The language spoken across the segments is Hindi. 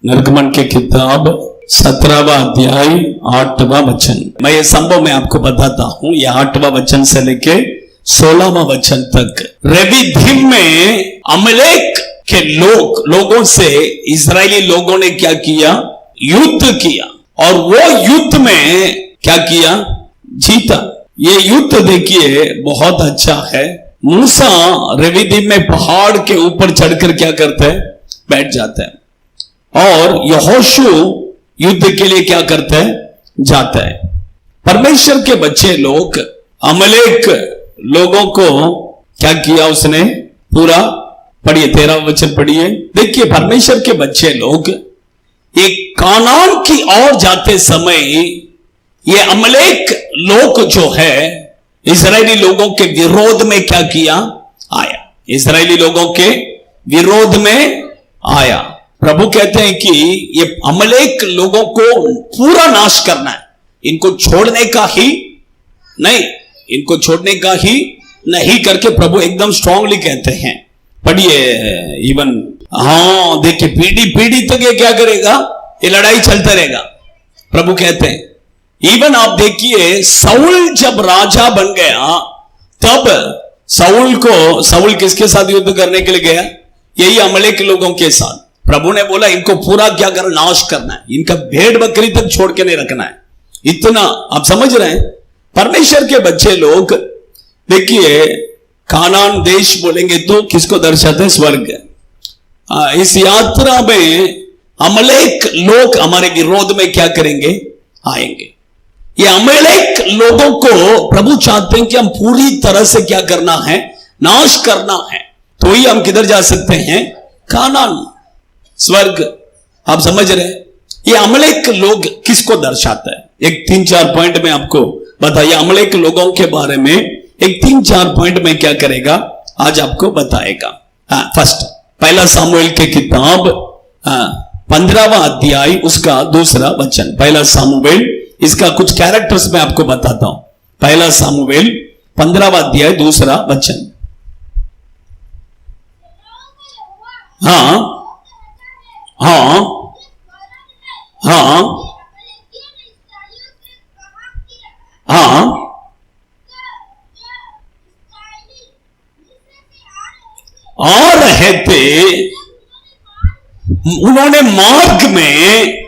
निर्गमन की किताब 17वां अध्याय 8वां वचन। मैं ये संभव में आपको बताता हूं, ये 8वां वचन से लेके 16वां वचन तक। रेविदीम में अमलेक के लोगों से इजरायली लोगों ने क्या किया? युद्ध किया, और वो युद्ध में क्या किया? जीता। ये युद्ध देखिए बहुत अच्छा है। मूसा रेविदीम में पहाड़ के ऊपर चढ़कर क्या करते हैं? बैठ जाते हैं, और यहोशू युद्ध के लिए क्या करते हैं? जाता है। परमेश्वर के बच्चे लोग अमलेक लोगों को क्या किया? उसने पूरा पढ़िए, 13वां वचन पढ़िए। देखिए, परमेश्वर के बच्चे लोग एक कानान की ओर जाते समय ये अमलेक लोग जो है इजरायली लोगों के विरोध में क्या किया? आया। इजरायली लोगों के विरोध में आया। प्रभु कहते हैं कि ये अमलेक लोगों को पूरा नाश करना है, इनको छोड़ने का ही नहीं, इनको छोड़ने का ही नहीं करके प्रभु एकदम स्ट्रांगली कहते हैं। पढ़िए इवन, हाँ देखिए, पीढ़ी पीढ़ी तक ये क्या करेगा? ये लड़ाई चलता रहेगा। प्रभु कहते हैं, इवन आप देखिए, साउल जब राजा बन गया तब साउल किसके साथ युद्ध करने के लिए गया? यही अमलेक लोगों के साथ। प्रभु ने बोला इनको पूरा क्या करना? नाश करना है, इनका भेड़ बकरी तक छोड़ के नहीं रखना है। इतना आप समझ रहे हैं? परमेश्वर के बच्चे लोग देखिए, कानान देश बोलेंगे तो किसको दर्शाते हैं? स्वर्ग। इस यात्रा में अमलेक लोग हमारे विरोध में क्या करेंगे? आएंगे। ये अमलेक लोगों को प्रभु चाहते हैं कि हम पूरी तरह से क्या करना है? नाश करना है। तो ही हम किधर जा सकते हैं? कानान, स्वर्ग। आप समझ रहे हैं? ये अमलेक लोग किसको दर्शाता है? एक 3-4 पॉइंट में आपको बताइए। अमलेक लोगों के बारे में एक 3-4 पॉइंट में क्या करेगा? आज आपको बताएगा। फर्स्ट, पहला सामुएल की किताब 15वां अध्याय उसका 2रा वचन। पहला सामुएल, इसका कुछ कैरेक्टर्स में आपको बताता हूं। पहला सामुएल 15वां अध्याय 2रा वचन। हाँ हाँ हाँ हाँ, आ रहे थे, उन्होंने मार्ग में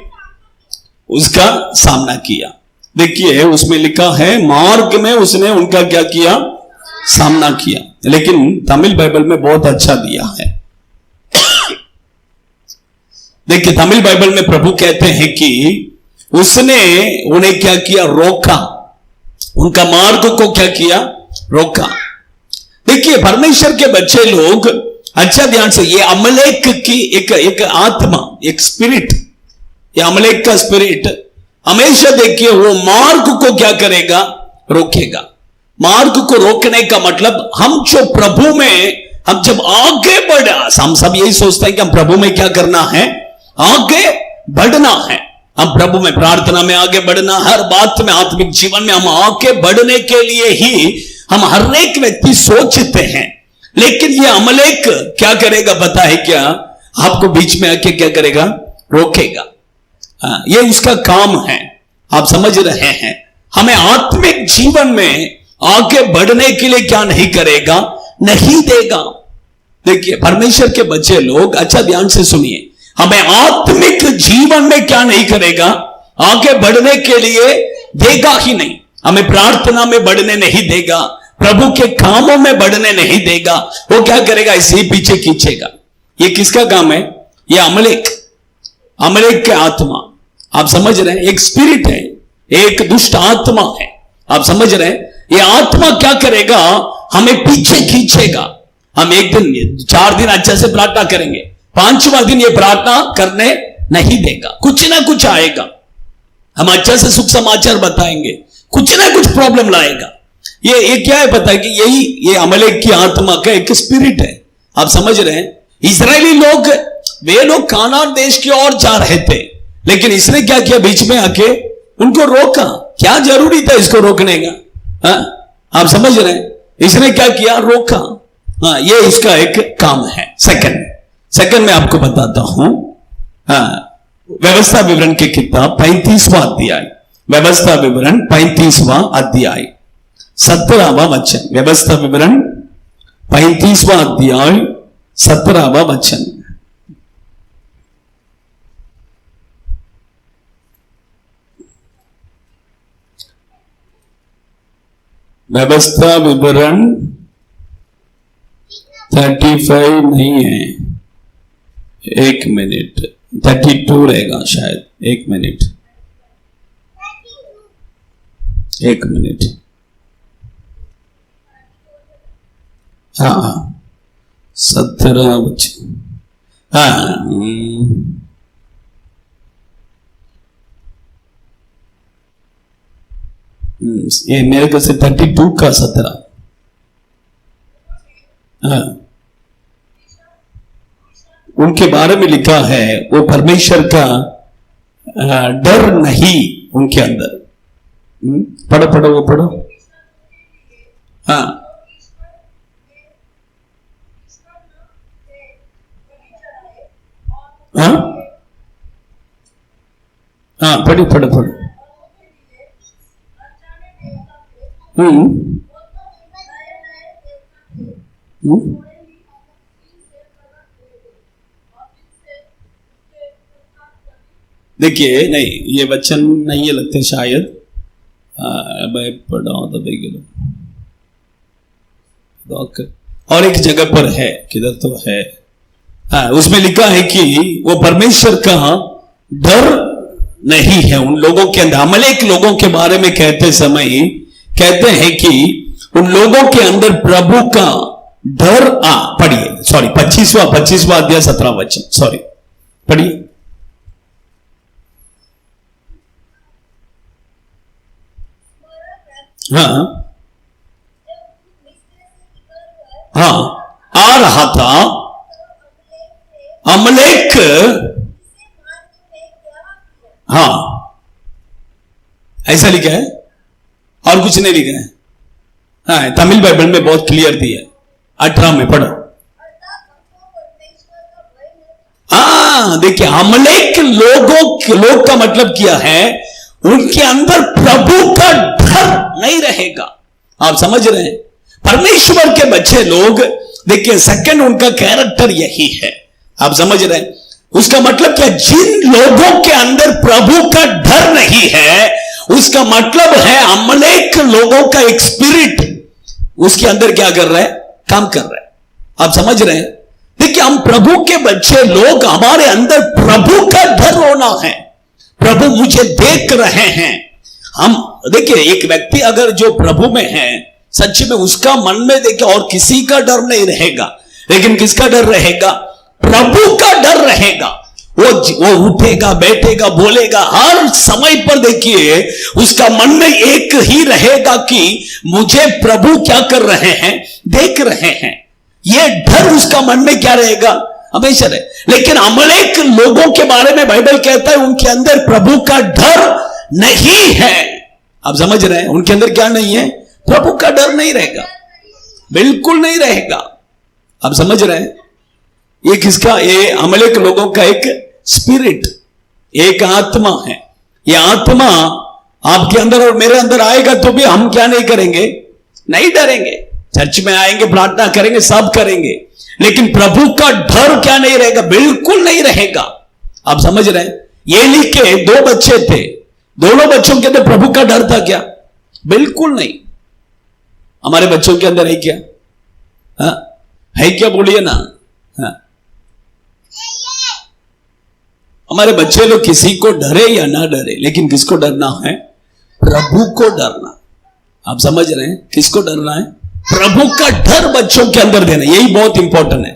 उसका सामना किया। देखिए, उसमें लिखा है मार्ग में उसने उनका क्या किया? सामना किया। लेकिन तमिल बाइबल में बहुत अच्छा दिया है। देखिए, तमिल बाइबल में प्रभु कहते हैं कि उसने उन्हें क्या किया? रोका। उनका मार्ग को क्या किया? रोका। देखिए, परमेश्वर के बच्चे लोग अच्छा ध्यान से, ये अमलेक की एक आत्मा, एक स्पिरिट, ये अमलेक का स्पिरिट हमेशा देखिए वो मार्ग को क्या करेगा? रोकेगा। मार्ग को रोकने का मतलब, हम जो प्रभु में, हम जब आगे बढ़ा, हम सब यही सोचते हैं कि हम प्रभु में क्या करना है? आगे बढ़ना है। हम प्रभु में, प्रार्थना में आगे बढ़ना, हर बात में, आत्मिक जीवन में हम आगे बढ़ने के लिए ही हम हर एक व्यक्ति सोचते हैं। लेकिन ये अमलेक क्या करेगा पता है क्या? आपको बीच में आके क्या करेगा? रोकेगा। ये उसका काम है। आप समझ रहे हैं? हमें आत्मिक जीवन में आगे बढ़ने के लिए क्या नहीं करेगा? नहीं देगा। देखिए, परमेश्वर के बच्चे लोग अच्छा ध्यान से सुनिए, हमें आत्मिक जीवन में क्या नहीं करेगा? आगे बढ़ने के लिए देगा ही नहीं। हमें प्रार्थना में बढ़ने नहीं देगा, प्रभु के कामों में बढ़ने नहीं देगा। वो क्या करेगा? इसे पीछे खींचेगा। ये किसका काम है? ये अमलेक के आत्मा। आप समझ रहे हैं? एक स्पिरिट है, एक दुष्ट आत्मा है। आप समझ रहे हैं? ये आत्मा क्या करेगा? हमें पीछे खींचेगा। हम एक दिन 4 दिन अच्छे से प्रार्थना करेंगे, 5वां दिन ये प्रार्थना करने नहीं देगा। कुछ ना कुछ आएगा। हम अच्छे से सुख समाचार बताएंगे, कुछ ना कुछ प्रॉब्लम लाएगा। ये क्या है पता है कि ये अमलेक की आत्मा का एक स्पिरिट है। आप समझ रहे हैं? इजरायली लोग, वे लोग कानान देश की ओर जा रहे थे, लेकिन इसने क्या किया? बीच में आके उनको रोका। क्या जरूरी था इसको रोकने का? आप समझ रहे हैं? इसने क्या किया? रोका। ये इसका एक काम है। सेकंड में आपको बताता हूं, व्यवस्था विवरण की किताब 35वां अध्याय, व्यवस्था विवरण 35वां अध्याय 17वां वचन, व्यवस्था विवरण 35वां अध्याय 17वां वचन। व्यवस्था विवरण 35 नहीं है, एक मिनट, 32 रहेगा शायद, एक मिनट, एक मिनट, हाँ 17 वचन, हाँ ये मेरे को से 32 का 17, हाँ उनके बारे में लिखा है वो परमेश्वर का डर नहीं उनके अंदर। पढ़ो पढ़ो वो पढ़ो, हाँ हाँ हाँ पढ़ो पढ़ो पढ़ो। देखिए नहीं, ये वचन नहीं है लगते शायद, पढ़ा तो और एक जगह पर है, किधर तो है, हाँ उसमें लिखा है कि वो परमेश्वर का डर नहीं है उन लोगों के अंदर। अमलेक लोगों के बारे में कहते समय कहते हैं कि उन लोगों के अंदर प्रभु का डर, पढ़िए, सॉरी 25वां अध्याय 17 वचन, सॉरी पढ़िए। हाँ हाँ आ रहा था अमलेक, हाँ ऐसा लिखा है और कुछ नहीं लिखा है, हाँ तमिल बाइबल में बहुत क्लियर दिया है, 18 में पढ़ो। हाँ देखिए, अमलेक लोग का मतलब क्या है, उनके अंदर प्रभु का डर नहीं रहेगा। आप समझ रहे हैं, परमेश्वर के बच्चे लोग, देखिए सेकंड उनका कैरेक्टर यही है, आप समझ रहे हैं। उसका मतलब क्या, जिन लोगों के अंदर प्रभु का डर नहीं है, उसका मतलब है अमलेक लोगों का एक स्पिरिट उसके अंदर क्या कर रहा है, काम कर रहा है। आप समझ रहे हैं। देखिए हम प्रभु के बच्चे लोग, हमारे अंदर प्रभु का डर होना है। प्रभु मुझे देख रहे हैं। हम देखिए, एक व्यक्ति अगर जो प्रभु में है, सच में उसका मन में देखिए और किसी का डर नहीं रहेगा, लेकिन किसका डर रहेगा, प्रभु का डर रहेगा। वो उठेगा, बैठेगा, बोलेगा, हर समय पर देखिए उसका मन में एक ही रहेगा कि मुझे प्रभु क्या कर रहे हैं, देख रहे हैं। ये डर उसका मन में क्या रहेगा, हमेशा रहे। लेकिन अमलेक लोगों के बारे में बाइबल कहता है उनके अंदर प्रभु का डर नहीं है। आप समझ रहे हैं, उनके अंदर क्या नहीं है, प्रभु का डर नहीं रहेगा, बिल्कुल नहीं रहेगा। आप समझ रहे हैं। ये किसका, ये अमलेक लोगों का एक स्पिरिट, एक आत्मा है। ये आत्मा आपके अंदर और मेरे अंदर आएगा तो भी हम क्या नहीं करेंगे, नहीं डरेंगे। चर्च में आएंगे, प्रार्थना करेंगे, सब करेंगे, लेकिन प्रभु का डर क्या नहीं रहेगा, बिल्कुल नहीं रहेगा। आप समझ रहे हैं। एली के 2 बच्चे थे, दोनों बच्चों के अंदर प्रभु का डर था क्या, बिल्कुल नहीं। हमारे बच्चों के अंदर है क्या, हाँ है क्या, बोलिए ना। हाँ हमारे बच्चे लोग किसी को डरे या ना डरे, लेकिन किसको डरना है, प्रभु को डरना। आप समझ रहे हैं, किसको डरना है, प्रभु का डर बच्चों के अंदर देना, यही बहुत इंपॉर्टेंट है।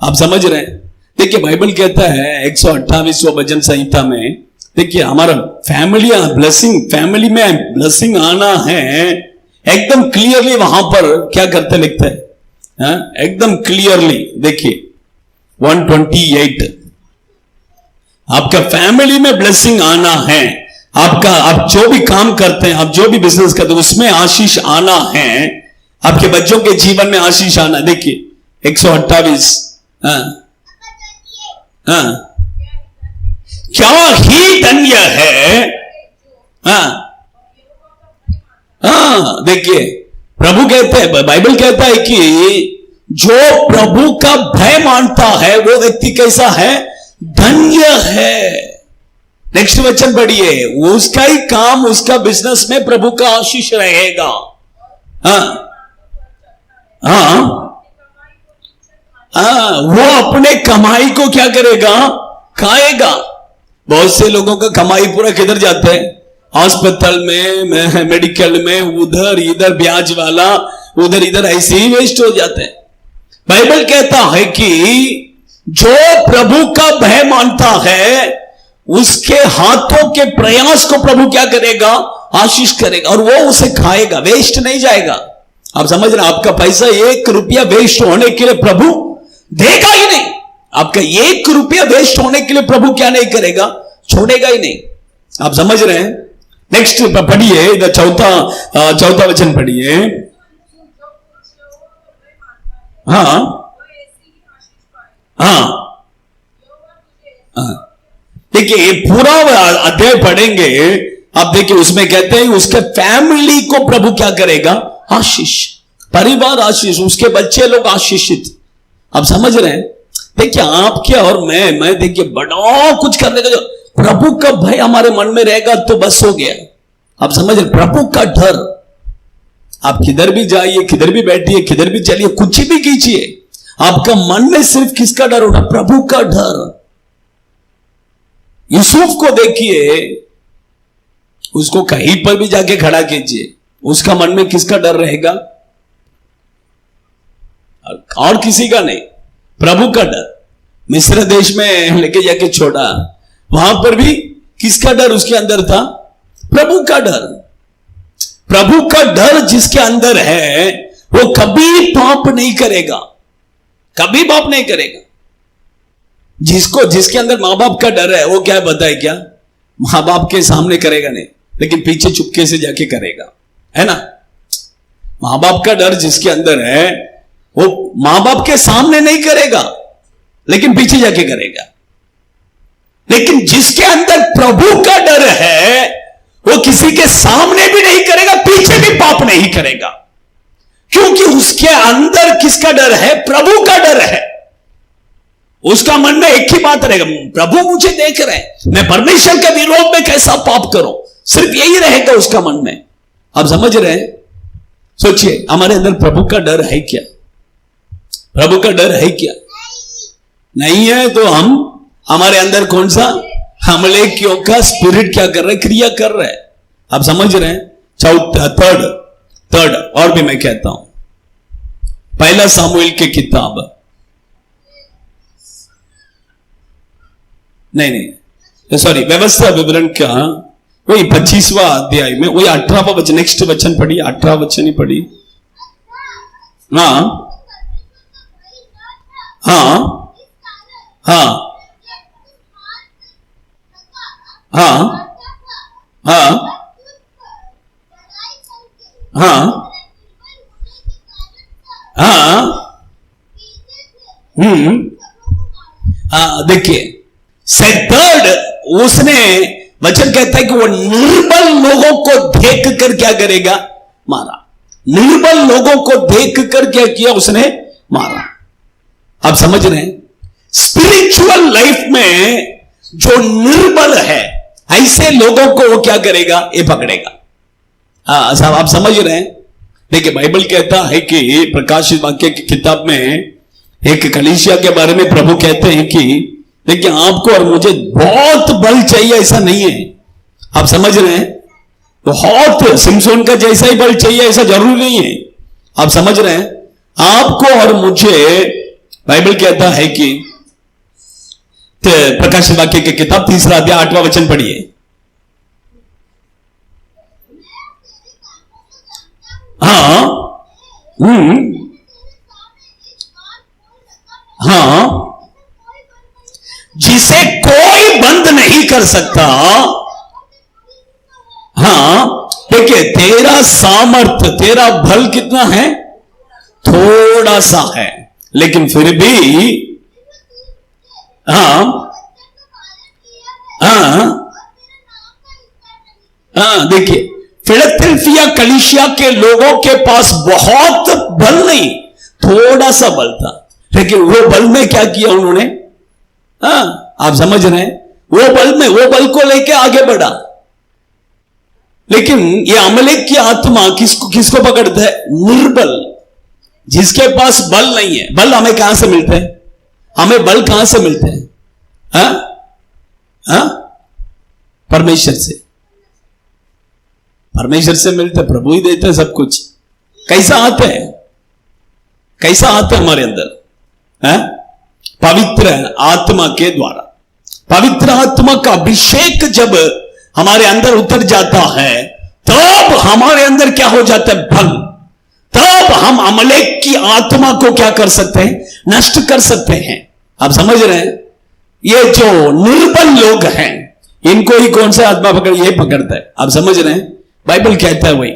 आप समझ रहे हैं। देखिए बाइबल कहता है 128वां भजन संहिता में, देखिए हमारा फैमिली ब्लेसिंग, फैमिली में ब्लेसिंग आना है, एकदम क्लियरली वहां पर क्या करते लिखते हैं, एकदम क्लियरली। देखिए 128, आपका फैमिली में ब्लेसिंग आना है, आपका, आप जो भी काम करते हैं, आप जो भी बिजनेस करते हैं, उसमें आशीष आना है, आपके बच्चों के जीवन में आशीष आना। देखिए 128, क्या ही धन्य है। हाँ हाँ, देखिए प्रभु कहते हैं, बाइबल कहता है कि जो प्रभु का भय मानता है वो व्यक्ति कैसा है? धन्य है। नेक्स्ट वचन पढ़िए, उसका ही काम, उसका बिजनेस में प्रभु का आशीष रहेगा। हाँ हाँ हाँ, वो अपने कमाई को क्या करेगा? खाएगा। बहुत से लोगों का कमाई पूरा किधर जाता है? अस्पताल में, मेडिकल में, उधर इधर ब्याज वाला, उधर इधर ऐसे ही वेस्ट हो जाते हैं। बाइबल कहता है कि जो प्रभु का भय मानता है उसके हाथों के प्रयास को प्रभु क्या करेगा? आशीष करेगा, और वो उसे खाएगा, वेस्ट नहीं जाएगा। आप समझ रहे हैं? आपका पैसा 1 रुपया वेस्ट होने के लिए प्रभु देगा ही नहीं। आपका 1 रुपया वेस्ट होने के लिए प्रभु क्या नहीं करेगा? छोड़ेगा ही नहीं। आप समझ रहे हैं? नेक्स्ट पढ़िए, इधर चौथा वचन पढ़िए। हाँ हाँ हाँ, देखिए ये पूरा अध्याय पढ़ेंगे, आप देखिए उसमें कहते हैं उसके फैमिली को प्रभु क्या करेगा? आशीष, परिवार आशीष, उसके बच्चे लोग आशीषित। आप समझ रहे हैं? देखिए आपके और मैं देखिए बड़ा कुछ करने का, जो प्रभु का भय हमारे मन में रहेगा तो बस हो गया। आप समझ रहे? प्रभु का डर, आप किधर भी जाइए, किधर भी बैठिए, किधर भी चलिए, कुछ भी कीजिए, आपका मन में सिर्फ किसका डर होगा? प्रभु का डर। यूसुफ को देखिए, उसको कहीं पर भी जाके खड़ा कीजिए, उसका मन में किसका डर रहेगा? और किसी का नहीं, प्रभु का डर। मिस्र देश में लेके जाके छोड़ा, वहां पर भी किसका डर उसके अंदर था? प्रभु का डर। प्रभु का डर जिसके अंदर है वो कभी पाप नहीं करेगा, कभी पाप नहीं करेगा। जिसके अंदर मां बाप का डर है वो क्या बताए, क्या मां बाप के सामने करेगा नहीं, लेकिन पीछे चुपके से जाके करेगा, है ना? मां बाप का डर जिसके अंदर है वो मां बाप के सामने नहीं करेगा, लेकिन पीछे जाके करेगा। लेकिन जिसके अंदर प्रभु का डर है वो किसी के सामने भी नहीं करेगा, पीछे भी पाप नहीं करेगा, क्योंकि उसके अंदर किसका डर है? प्रभु का डर है। उसका मन में एक ही बात रहेगा, प्रभु मुझे देख रहे हैं, मैं परमेश्वर के विरोध में कैसा पाप करूं, सिर्फ यही रहेगा उसका मन में। आप समझ रहे हैं? सोचिए, हमारे अंदर प्रभु का डर है क्या? प्रभु का डर है क्या? नहीं है तो हमारे अंदर कौन सा अमलेकियों का स्पिरिट क्या कर रहा है? क्रिया कर रहा है। आप समझ रहे हैं? थर्ड और भी मैं कहता हूं, 1 सामुएल की किताब, नहीं सॉरी, व्यवस्था विवरण का वही 25वां अध्याय में वही 18वां वचन, नेक्स्ट वचन पढ़िए, 18वां वचन ही पढ़िए। हाँ हाँ हाँ हाँ हाँ हाँ हाँ, देखिए थर्ड, उसने वचन कहता है कि वो निर्बल लोगों को देख कर क्या करेगा? मारा। निर्बल लोगों को देख कर क्या किया? उसने मारा। आप समझ रहे हैं? स्पिरिचुअल लाइफ में जो निर्बल है ऐसे लोगों को वो क्या करेगा? ये पकड़ेगा। हाँ साहब, आप समझ रहे हैं? देखिए बाइबल कहता है कि प्रकाशित वाक्य की किताब में एक कलीसिया के बारे में प्रभु कहते हैं कि देखिए आपको और मुझे बहुत बल चाहिए, ऐसा नहीं है। आप समझ रहे हैं? बहुत सिमसोन का जैसा ही बल चाहिए ऐसा जरूरी नहीं है। आप समझ रहे हैं? आपको और मुझे बाइबल कहता है कि प्रकाशित वाक्य की किताब 3 अध्याय 8वां वचन पढ़िए। हाँ हाँ, जिसे कोई बंद नहीं कर सकता। हाँ देखिए, तेरा सामर्थ्य, तेरा बल कितना है? थोड़ा सा है, लेकिन फिर भी हाँ हाँ हाँ देखिए, फिलडेल्फिया कलीसिया के लोगों के पास बहुत बल नहीं, थोड़ा सा बल था, लेकिन वो बल में क्या किया उन्होंने? हाँ, आप समझ रहे हैं, वो बल को लेके आगे बढ़ा। लेकिन ये अमलेक की आत्मा किसको पकड़ता है? निर्बल, जिसके पास बल नहीं है। बल हमें कहां से मिलते हैं? हमें बल कहां से मिलते हैं? हाँ हाँ, परमेश्वर से, परमेश्वर से मिलते, प्रभु ही देते सब कुछ। कैसा आते हैं? कैसा आते हमारे अंदर? है पवित्र आत्मा के द्वारा। पवित्र आत्मा का अभिषेक जब हमारे अंदर उतर जाता है, तब हमारे अंदर क्या हो जाता है? बल। तब हम अमलेक की आत्मा को क्या कर सकते हैं? नष्ट कर सकते हैं। आप समझ रहे हैं? ये जो निर्बल लोग हैं, इनको ही कौन सा आत्मा पकड़? ये पकड़ता है। आप समझ रहे हैं? बाइबल कहता है वही।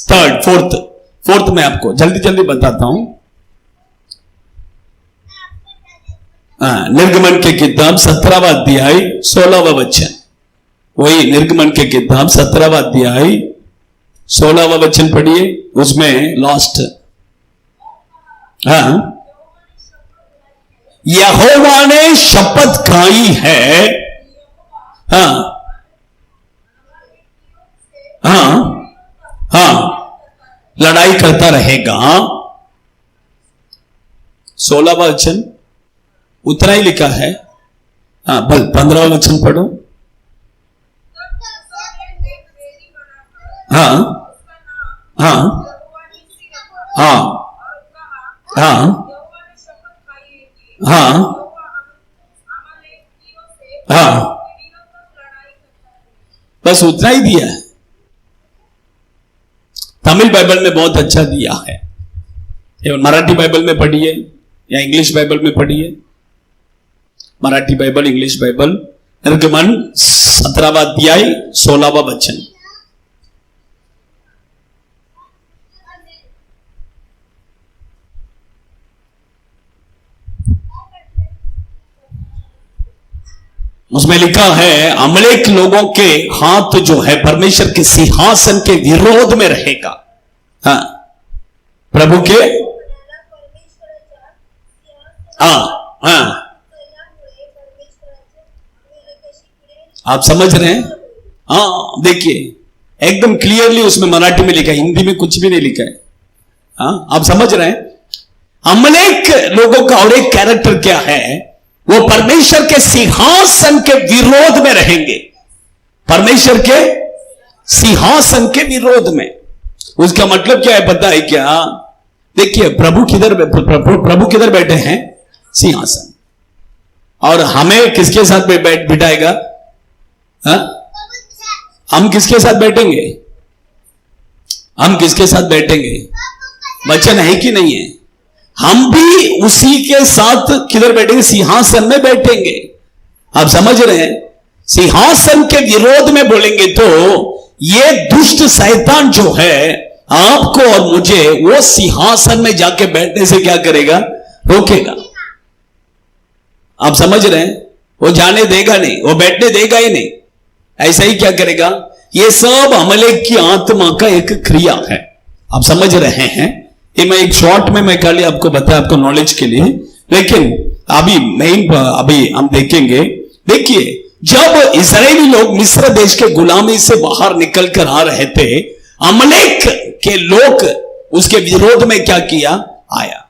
थर्ड फोर्थ में आपको जल्दी जल्दी बताता हूं। निर्गमन के किताब 17वां अध्याय 16वां वचन। वही निर्गमन के किताब 17वां अध्याय 16वां वचन पढ़िए, उसमें लास्ट। हाँ, यहोवा ने शपथ खाई है। हाँ हाँ हाँ, लड़ाई करता रहेगा। 16वां वचन उतना ही लिखा है। हाँ, बल 15वां वचन पढ़ो। हाँ हाँ हाँ हाँ हाँ हाँ, बस उतना ही दिया है। तमिल बाइबल में बहुत अच्छा दिया है, मराठी बाइबल में पढ़िए या इंग्लिश बाइबल में पढ़िए। मराठी बाइबल, इंग्लिश बाइबल, निर्गमन 17वां अध्याय 16वां वचन। उसमें लिखा है, अमलेक लोगों के हाथ जो है परमेश्वर के सिंहासन के विरोध में रहेगा। हाँ, प्रभु के, हाँ हाँ, आप समझ रहे हैं? हाँ देखिए, एकदम क्लियरली उसमें मराठी में लिखा है, हिंदी में कुछ भी नहीं लिखा है। हाँ, आप समझ रहे हैं? अमलेक लोगों का और एक कैरेक्टर क्या है? वो परमेश्वर के सिंहासन के विरोध में रहेंगे। परमेश्वर के सिंहासन के विरोध में। उसका मतलब क्या है पता है क्या? देखिए, प्रभु किधर बैठे हैं? सिंहासन। और हमें किसके साथ बिठाएगा? हाँ? हम किसके साथ बैठेंगे? हम किसके साथ बैठेंगे? वचन है कि नहीं है? हम भी उसी के साथ किधर बैठेंगे? सिंहासन में बैठेंगे। आप समझ रहे हैं? सिंहासन के विरोध में बोलेंगे तो ये दुष्ट शैतान जो है आपको और मुझे, वो सिंहासन में जाके बैठने से क्या करेगा? रोकेगा। आप समझ रहे हैं? वो जाने देगा नहीं, वो बैठने देगा ही नहीं। ऐसा ही क्या करेगा? ये सब अमलेक की आत्मा का एक क्रिया है। आप समझ रहे हैं? ये मैं एक शॉर्ट में मैं खाली आपको बताया, आपको नॉलेज के लिए। लेकिन अभी हम देखेंगे। देखिए, जब इजरायली लोग मिस्र देश के गुलामी से बाहर निकल कर आ रहे थे, अमलेक के लोग उसके विरोध में क्या किया? आया।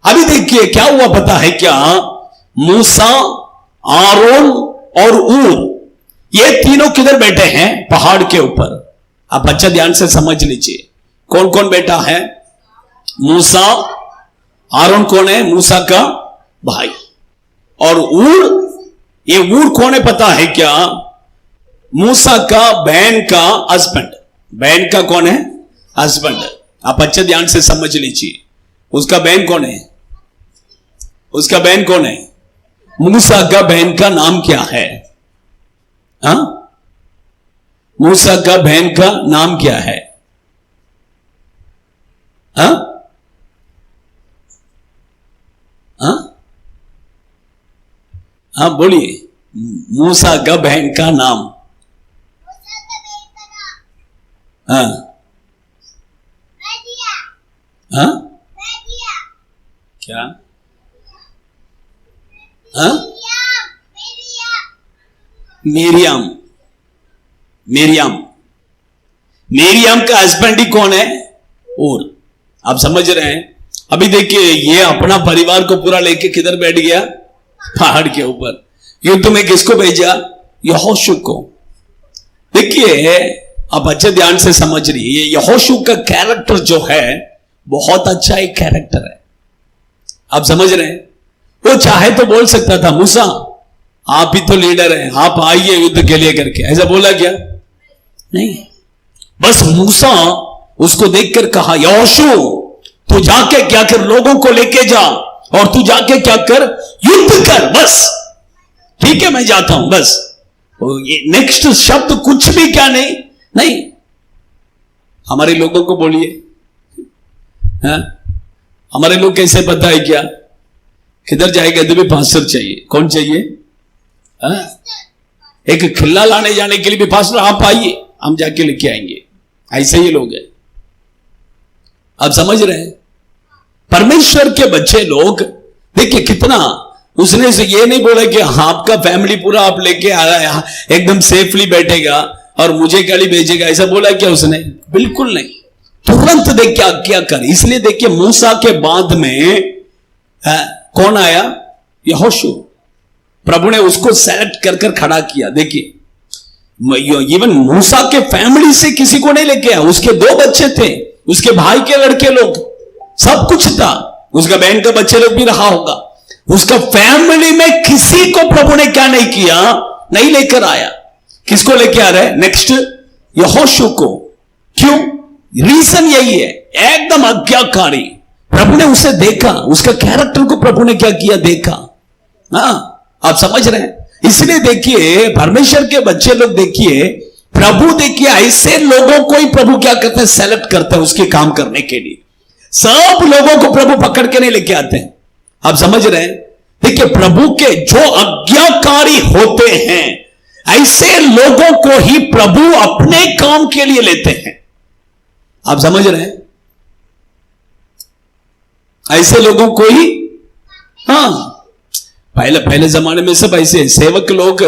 अभी देखिए क्या हुआ पता है क्या? मूसा, आरोन और ऊर, ये तीनों किधर बैठे हैं? पहाड़ के ऊपर। आप अच्छा ध्यान से समझ लीजिए, कौन कौन बैठा है? मूसा, आरोन कौन है? मूसा का भाई। और ऊर, ये ऊर कौन है पता है क्या? मूसा का बहन का हस्बैंड। बहन का कौन है? हस्बैंड। आप अच्छे ध्यान से समझ लीजिए, उसका बहन कौन है? उसका बहन कौन है? मूसा का बहन का नाम क्या है? हाँ, मूसा का बहन का नाम क्या है? हाँ हाँ हाँ, बोलिए। मूसा का बहन का नाम? हाँ हाँ क्या हाँ मिरियम मिरियम मिरियम का हस्बैंड ही कौन है? और आप समझ रहे हैं? अभी देखिए ये अपना परिवार को पूरा लेके किधर बैठ गया? पहाड़ के ऊपर। युद्ध में किसको भेजा? यहोशू को। देखिए आप अच्छे ध्यान से समझ रही है, ये यहोशू का कैरेक्टर जो है बहुत अच्छा एक कैरेक्टर है। आप समझ रहे हैं? वो चाहे तो बोल सकता था मूसा आप ही तो लीडर हैं, आप आइए युद्ध के लिए करके, ऐसा बोला क्या? नहीं, बस मूसा उसको देखकर कहा यहोशू तू जाके क्या कर, लोगों को लेके जा और तू जाके क्या कर, युद्ध कर, बस ठीक है मैं जाता हूं बस। नेक्स्ट शब्द कुछ भी क्या नहीं नहीं। हमारे लोगों को बोलिए, हमारे लोग कैसे पता है क्या? किधर जाएगा तो भी पास्टर चाहिए। कौन चाहिए? एक खिल्ला लाने जाने के लिए भी पास्टर आप आइए हम जाके लेके आएंगे, ऐसे ही लोग हैं। आप समझ रहे हैं? परमेश्वर के बच्चे लोग देखिए कितना, उसने से ये नहीं बोला कि आपका फैमिली पूरा आप लेके आ रहा है एकदम सेफली बैठेगा और मुझे गाली भेजेगा, ऐसा बोला क्या उसने? बिल्कुल नहीं। तुरंत देख क्या कर। इसलिए देखिए मूसा के बाद में कौन आया? यहोशू। प्रभु ने उसको सेलेक्ट कर कर खड़ा किया। देखिए इवन मूसा के फैमिली से किसी को नहीं लेके आया, उसके 2 बच्चे थे, उसके भाई के लड़के लोग, सब कुछ था, उसका बहन का बच्चे लोग भी रहा होगा, उसका फैमिली में किसी को प्रभु ने क्या नहीं किया, नहीं लेकर आया। किसको लेके आ रहा है? नेक्स्ट यहोशू को। क्यों? रीजन यही है, एकदम आज्ञाकारी। प्रभु ने उसे देखा, उसका कैरेक्टर को प्रभु ने क्या किया? देखा। हाँ आप समझ रहे हैं? इसलिए देखिए परमेश्वर के बच्चे लोग देखिए, प्रभु देखिए ऐसे लोगों को ही प्रभु क्या करते हैं? सेलेक्ट करते हैं उसके काम करने के लिए। सब लोगों को प्रभु पकड़ के नहीं लेके आते हैं। आप समझ रहे हैं? देखिए प्रभु के जो आज्ञाकारी होते हैं ऐसे लोगों को ही प्रभु अपने काम के लिए लेते हैं। आप समझ रहे हैं? ऐसे लोगों को ही, हाँ पहले जमाने में सब ऐसे सेवक लोग,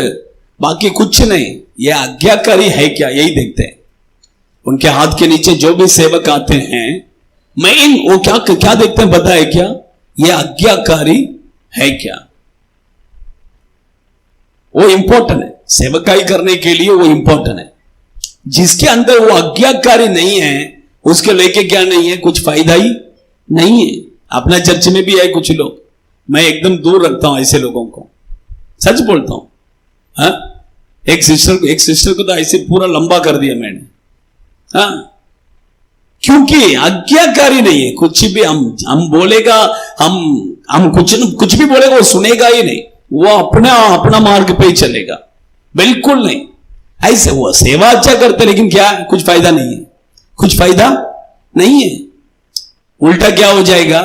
बाकी कुछ नहीं, ये आज्ञाकारी है क्या यही देखते हैं। उनके हाथ के नीचे जो भी सेवक आते हैं मेन वो क्या देखते हैं पता है क्या? ये आज्ञाकारी है क्या, वो इंपॉर्टेंट है। सेवकाई करने के लिए वो इंपॉर्टेंट है। जिसके अंदर वो आज्ञाकारी नहीं है उसके लेके क्या नहीं है, कुछ फायदा ही नहीं है। अपना चर्च में भी है कुछ लोग, मैं एकदम दूर रखता हूं ऐसे लोगों को, सच बोलता हूं। एक सिस्टर को तो ऐसे पूरा लंबा कर दिया मैंने। क्योंकि आज्ञाकारी नहीं है। कुछ भी हम बोलेगा, हम कुछ भी बोलेगा वो सुनेगा ही नहीं, वो अपना मार्ग पे ही चलेगा, बिल्कुल नहीं। ऐसे वो सेवा अच्छा करते लेकिन क्या कुछ फायदा नहीं है, कुछ फायदा नहीं है। उल्टा क्या हो जाएगा?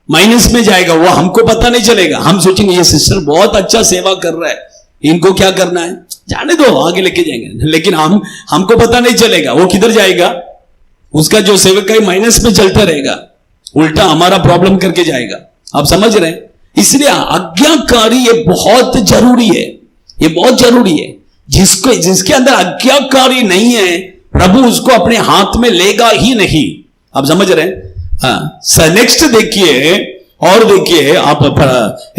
माइनस में जाएगा। वो हमको पता नहीं चलेगा, हम सोचेंगे ये सिस्टर बहुत अच्छा सेवा कर रहा है, इनको क्या करना है, जाने दो आगे लेके जाएंगे, लेकिन हमको पता नहीं चलेगा वो किधर जाएगा। उसका जो सेवक है माइनस में चलता रहेगा, उल्टा हमारा प्रॉब्लम करके जाएगा। आप समझ रहे हैं? इसलिए आज्ञाकारी ये बहुत जरूरी है, ये बहुत जरूरी है। जिसके अंदर आज्ञाकारी नहीं है प्रभु उसको अपने हाथ में लेगा ही नहीं। आप समझ रहे हैं? नेक्स्ट देखिए, और देखिए आप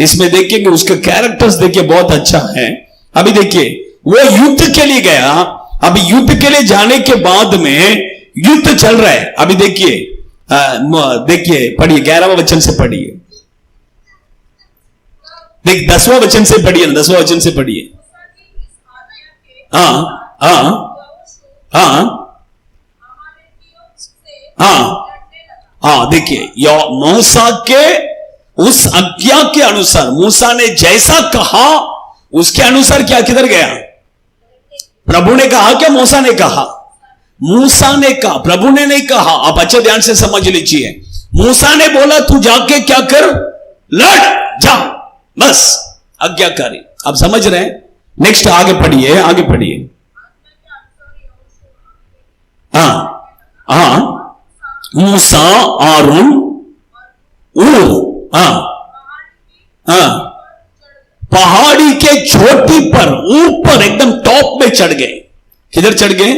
इसमें देखिए कि उसका कैरेक्टर्स देखिए बहुत अच्छा है। अभी देखिए वो युद्ध के लिए गया, अभी युद्ध के लिए जाने के बाद में युद्ध चल रहा है। अभी देखिए पढ़िए 11वां वचन से पढ़िए, देख 10वां वचन से पढ़िए ना, 10वां वचन से पढ़िए। हाँ हाँ हाँ हाँ हाँ देखिए मूसा के उस आज्ञा के अनुसार, मूसा ने जैसा कहा उसके अनुसार क्या किधर गया? प्रभु ने कहा क्या? मूसा ने कहा? मूसा ने कहा, प्रभु ने नहीं कहा। आप अच्छे ध्यान से समझ लीजिए, मूसा ने बोला तू जाके क्या कर, लड़ जा, बस आज्ञाकारी। आप समझ रहे हैं? नेक्स्ट आगे पढ़िए, आगे पढ़िए। हाँ हाँ, मूसा, आरून, ऊर, हाँ हाँ, पहाड़ी के चोटी पर ऊपर एकदम टॉप में चढ़ गए। किधर चढ़ गए?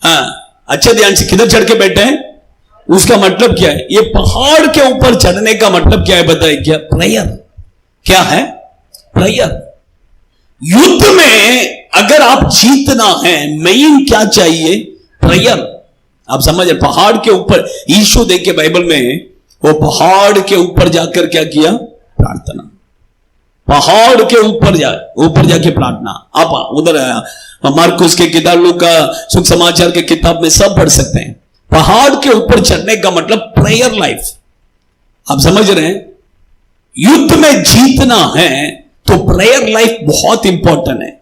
हाँ, अच्छे ध्यान से, किधर चढ़ के बैठे हैं? उसका मतलब क्या है? ये पहाड़ के ऊपर चढ़ने का मतलब क्या है बताइए? क्या? प्रेयर। क्या है? प्रेयर। युद्ध में अगर आप जीतना है, मेन क्या चाहिए? प्रेयर। आप समझे? पहाड़ के ऊपर यीशु देखिए बाइबल में, वो पहाड़ के ऊपर जाकर क्या किया? प्रार्थना। पहाड़ के ऊपर जाके प्रार्थना। आप उधर मार्कुस के किताब, लूका सुख समाचार के किताब में सब पढ़ सकते हैं। पहाड़ के ऊपर चढ़ने का मतलब प्रेयर लाइफ। आप समझ रहे हैं? युद्ध में जीतना है तो प्रेयर लाइफ बहुत इंपॉर्टेंट है।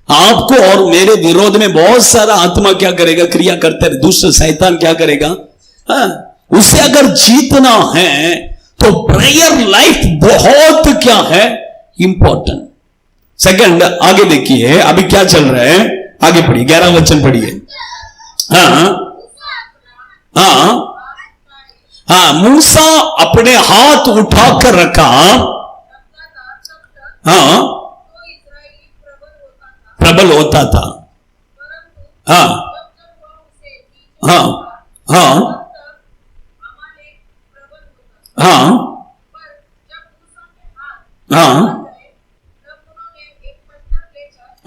आपको और मेरे विरोध में बहुत सारा आत्मा क्या करेगा? क्रिया करते रहे, दुष्ट शैतान क्या करेगा? उसे अगर जीतना है तो प्रेयर लाइफ बहुत क्या है? इंपॉर्टेंट। सेकंड, आगे देखिए अभी क्या चल रहा है, आगे पढ़िए, 11 वचन पढ़िए। हाँ हाँ हाँ, मूसा अपने हाथ उठाकर रखा, हाँ, प्रबल होता था। हाँ हाँ हाँ हाँ हाँ हाँ,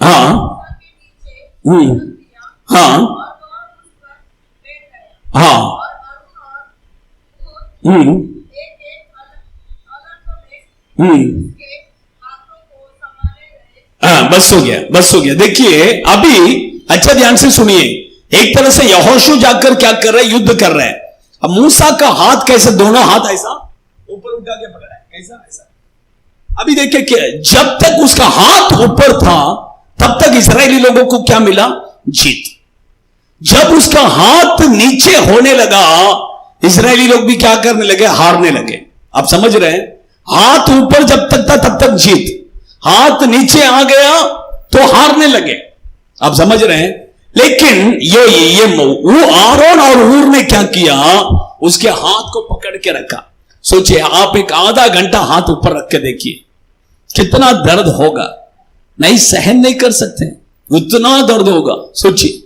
हाँ हाँ, हाँ, बस हो गया, बस हो गया। देखिए अभी अच्छा ध्यान से सुनिए। एक तरह से यहोशू जाकर क्या कर रहे हैं? युद्ध कर रहे हैं। अब मूसा का हाथ कैसे? दोनों हाथ ऐसा ऊपर उठा के पकड़ा है, कैसा? ऐसा। अभी देखिए क्या, जब तक उसका हाथ ऊपर था तब तक इस्राएली लोगों को क्या मिला? जीत। जब उसका हाथ नीचे होने लगा, इस्राएली लोग भी क्या करने लगे? हारने लगे। आप समझ रहे हैं? हाथ ऊपर जब तक था तब तक जीत, हाथ नीचे आ गया तो हारने लगे। आप समझ रहे हैं? लेकिन ये वो आरोन और ऊर ने क्या किया? उसके हाथ को पकड़ के रखा। सोचिए, आप एक आधा घंटा हाथ ऊपर रख के देखिए कितना दर्द होगा। नहीं, सहन नहीं कर सकते, इतना दर्द होगा, सोचिए।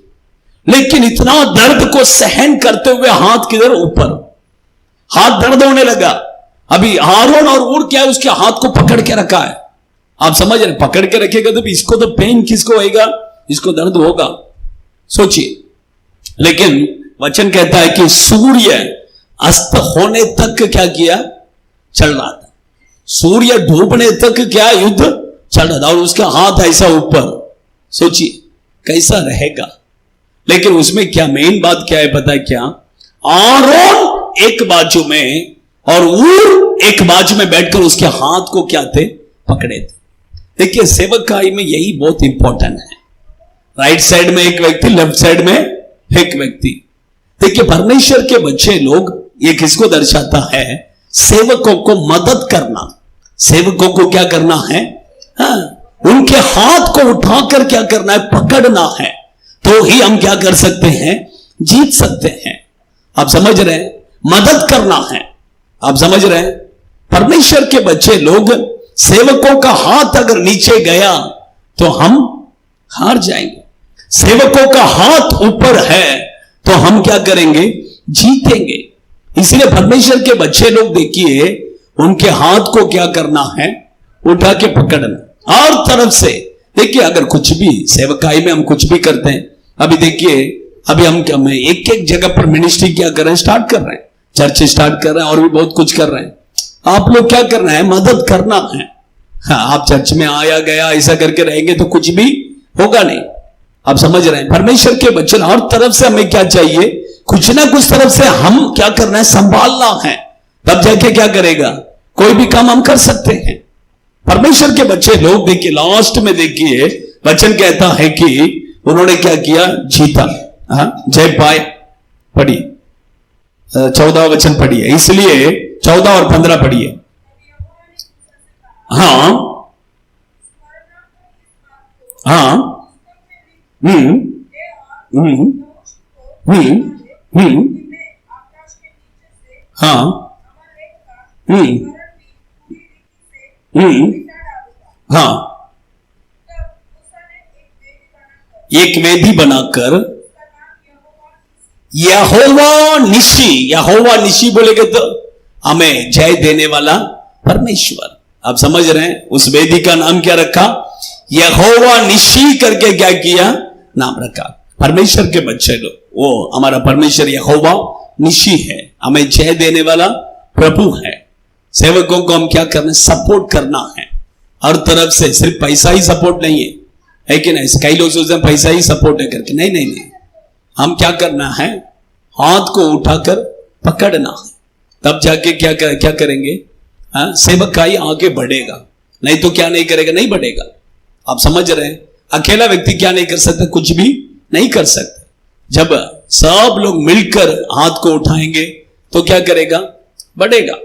लेकिन इतना दर्द को सहन करते हुए हाथ किधर? ऊपर। हाथ दर्द होने लगा। अभी आरोन और ऊर क्या है? उसके हाथ को पकड़ के रखा है। आप समझ रहे? पकड़ के रखेगा तो इसको तो पेन किसको होगा? इसको दर्द होगा, सोचिए। लेकिन वचन कहता है कि सूर्य अस्त होने तक क्या किया? चल रहा था। सूर्य डूबने तक क्या युद्ध चल रहा था, और उसका हाथ ऐसा ऊपर। सोचिए कैसा रहेगा। लेकिन उसमें क्या मेन बात क्या है पता है क्या? आरोन एक बाजू में और ऊर एक बाजू में बैठकर उसके हाथ को क्या थे? पकड़े थे। देखिए सेवकाई में यही बहुत इंपॉर्टेंट है। राइट साइड में एक व्यक्ति, लेफ्ट साइड में एक व्यक्ति। देखिए परमेश्वर के बच्चे लोग, ये किसको दर्शाता है? सेवकों को मदद करना। सेवकों को क्या करना है? हाँ, उनके हाथ को उठाकर क्या करना है? पकड़ना है। तो ही हम क्या कर सकते हैं? जीत सकते हैं। आप समझ रहे हैं? मदद करना है। आप समझ रहे हैं? परमेश्वर के बच्चे लोग, सेवकों का हाथ अगर नीचे गया तो हम हार जाएंगे। सेवकों का हाथ ऊपर है तो हम क्या करेंगे? जीतेंगे। इसलिए परमेश्वर के बच्चे लोग देखिए, उनके हाथ को क्या करना है? उठा के पकड़ना। और तरफ से देखिए, अगर कुछ भी सेवकाई में हम कुछ भी करते हैं, अभी देखिए, अभी हम क्या, मैं एक एक जगह पर मिनिस्ट्री क्या कर रहे हैं? स्टार्ट कर रहे हैं, चर्च स्टार्ट कर रहे हैं, और भी बहुत कुछ कर रहे हैं। आप लोग क्या करना है? मदद करना है। हाँ, आप चर्च में आया गया ऐसा करके रहेंगे तो कुछ भी होगा नहीं। आप समझ रहे हैं? परमेश्वर के बच्चे, हर तरफ से हमें क्या चाहिए? कुछ ना कुछ तरफ से हम क्या करना है? संभालना है। तब जाके क्या करेगा? कोई भी काम हम कर सकते हैं। परमेश्वर के बच्चे लोग देखिए, लास्ट में देखिए वचन कहता है कि उन्होंने क्या किया? जीता। हाँ, जय पाए। पढ़िए 14 वचन पढ़िए, इसलिए 14 और 15 पढ़िए। हाँ हाँ, हम्म हम्म हाँ हम्म हम्म हाँ एक वेदी बनाकर यहोवा निशी बोलेगे तो हमें जय देने वाला परमेश्वर। आप समझ रहे हैं, उस वेदी का नाम क्या रखा? यहोवा निशी करके क्या किया? नाम रखा। परमेश्वर के बच्चे लोग, वो हमारा परमेश्वर यहोवा निशी है, हमें जय देने वाला प्रभु है। सेवकों को हम क्या करना? सपोर्ट करना है हर तरफ से। सिर्फ पैसा ही सपोर्ट नहीं है कि नहीं? कई लोग सोचते हैं पैसा ही सपोर्ट है करके, नहीं नहीं नहीं, हम क्या करना है? हाथ को उठाकर पकड़ना है, तब जाके क्या करेंगे? सेवकाई आगे बढ़ेगा, नहीं तो क्या नहीं करेगा? नहीं बढ़ेगा। आप समझ रहे हैं, अकेला व्यक्ति क्या नहीं कर सकता? कुछ भी नहीं कर सकता। जब सब लोग मिलकर हाथ को उठाएंगे तो क्या करेगा? बढ़ेगा।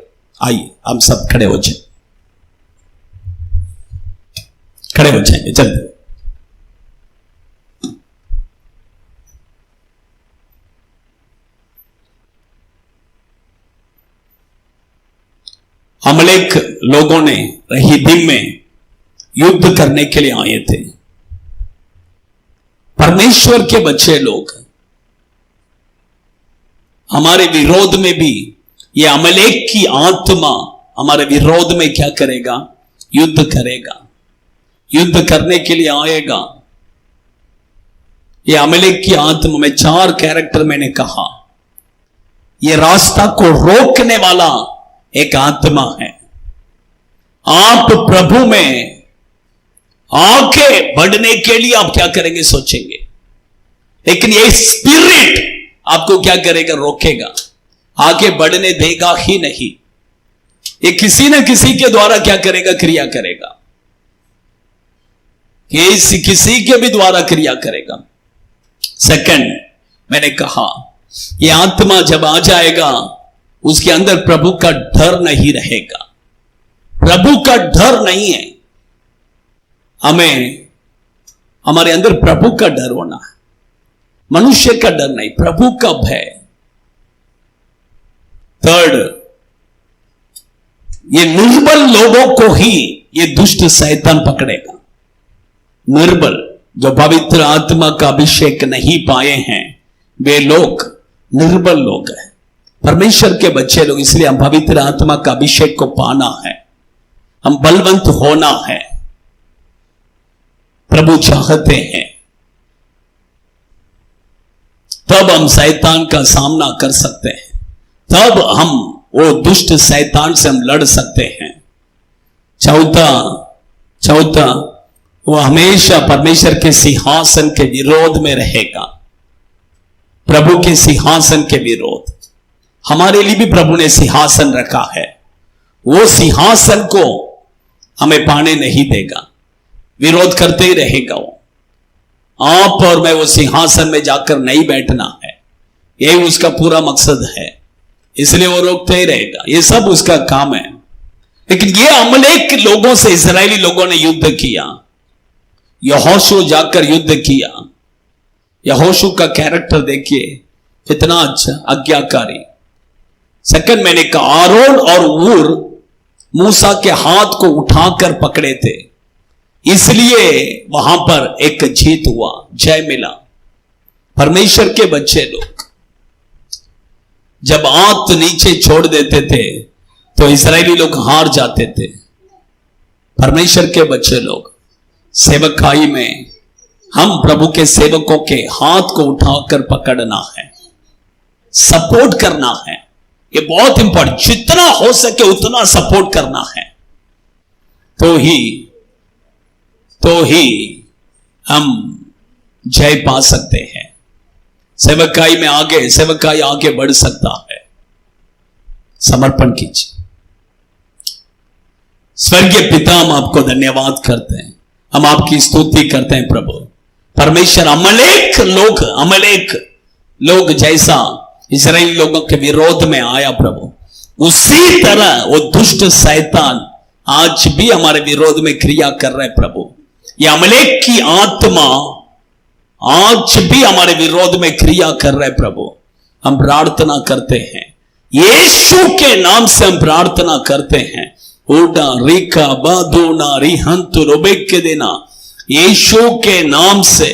आइए हम सब खड़े हो जाए, खड़े हो जाएंगे, चलते। अमलेक लोगों ने रहीदीम में युद्ध करने के लिए आए थे। परमेश्वर के बच्चे लोग हमारे विरोध में भी, ये अमलेक की आत्मा हमारे विरोध में क्या करेगा? युद्ध करेगा, युद्ध करने के लिए आएगा। ये अमलेक की आत्मा में 4 कैरेक्टर मैंने कहा। ये रास्ता को रोकने वाला एक आत्मा है। आप प्रभु में आगे बढ़ने के लिए आप क्या करेंगे? सोचेंगे, लेकिन ये स्पिरिट आपको क्या करेगा? रोकेगा, आगे बढ़ने देगा ही नहीं। ये किसी न किसी के द्वारा क्या करेगा? क्रिया करेगा, किसी के भी द्वारा क्रिया करेगा। सेकंड, मैंने कहा ये आत्मा जब आ जाएगा उसके अंदर प्रभु का डर नहीं रहेगा। प्रभु का डर नहीं है, हमें हमारे अंदर प्रभु का डर होना है, मनुष्य का डर नहीं, प्रभु का भय। थर्ड, ये निर्बल लोगों को ही ये दुष्ट शैतान पकड़ेगा। निर्बल, जो पवित्र आत्मा का अभिषेक नहीं पाए हैं, वे लोग निर्बल लोग हैं। परमेश्वर के बच्चे लोग, इसलिए हम पवित्र आत्मा का अभिषेक को पाना है, हम बलवंत होना है। प्रभु चाहते हैं, तब हम शैतान का सामना कर सकते हैं, तब हम वो दुष्ट शैतान से हम लड़ सकते हैं। चौथा, वो हमेशा परमेश्वर के सिंहासन के विरोध में रहेगा। प्रभु के सिंहासन के विरोध, हमारे लिए भी प्रभु ने सिंहासन रखा है, वो सिंहासन को हमें पाने नहीं देगा, विरोध करते ही रहेगा। वो आप और मैं वो सिंहासन में जाकर नहीं बैठना है, यही उसका पूरा मकसद है, इसलिए वो रोकते ही रहेगा। ये सब उसका काम है। लेकिन ये अमलेक लोगों से इस्राएली लोगों ने युद्ध किया, यहोशू जाकर युद्ध किया। यहोशू का कैरेक्टर देखिए कितना अच्छा, आज्ञाकारी। सेकंड, मैंने कहा आरोन और ऊर मूसा के हाथ को उठाकर पकड़े थे, इसलिए वहां पर एक जीत हुआ, जय मिला। परमेश्वर के बच्चे लोग जब हाथ नीचे छोड़ देते थे तो इस्राएली लोग हार जाते थे। परमेश्वर के बच्चे लोग सेवकाई में हम प्रभु के सेवकों के हाथ को उठाकर पकड़ना है, सपोर्ट करना है। ये बहुत इंपॉर्टेंट, जितना हो सके उतना सपोर्ट करना है, तो ही हम जय पा सकते हैं। सेवकाई में सेवकाई आगे बढ़ सकता है। समर्पण कीजिए। स्वर्गीय पिता, हम आपको धन्यवाद करते हैं, हम आपकी स्तुति करते हैं प्रभु। परमेश्वर अमलेक लोग जैसा इस्राएली लोगों के विरोध में आया प्रभु, उसी तरह वो दुष्ट शैतान आज भी हमारे विरोध में क्रिया कर रहे प्रभु। ये अमलेक की आत्मा आज भी हमारे विरोध में क्रिया कर रहे प्रभु, हम प्रार्थना करते हैं, यीशु के नाम से हम प्रार्थना करते हैं। ओडा रिका बादोना रिहंत रोबेक के देना, यीशु के नाम से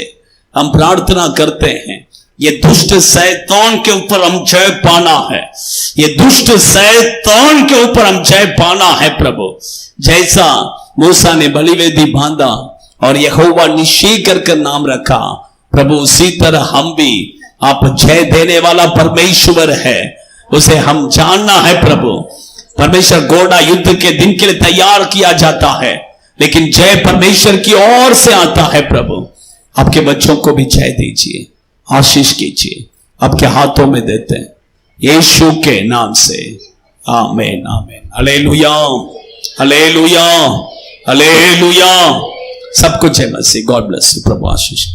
हम प्रार्थना करते हैं। ये दुष्ट शैतान के ऊपर हम जय पाना है, ये दुष्ट शैतान के ऊपर हम जय पाना है प्रभु। जैसा मूसा ने बलिवेदी बांधा और यहोवा निशी कर नाम रखा प्रभु, उसी तरह हम भी, आप जय देने वाला परमेश्वर है, उसे हम जानना है प्रभु। परमेश्वर घोड़ा युद्ध के दिन के लिए तैयार किया जाता है, लेकिन जय परमेश्वर की ओर से आता है प्रभु। आपके बच्चों को भी जय दीजिए, आशीष कीजिए, आपके हाथों में देते हैं यीशु के नाम से, आमीन आमीन। Hallelujah hallelujah hallelujah. सब कुछ है मसीह। God bless you. प्रभु आशीष।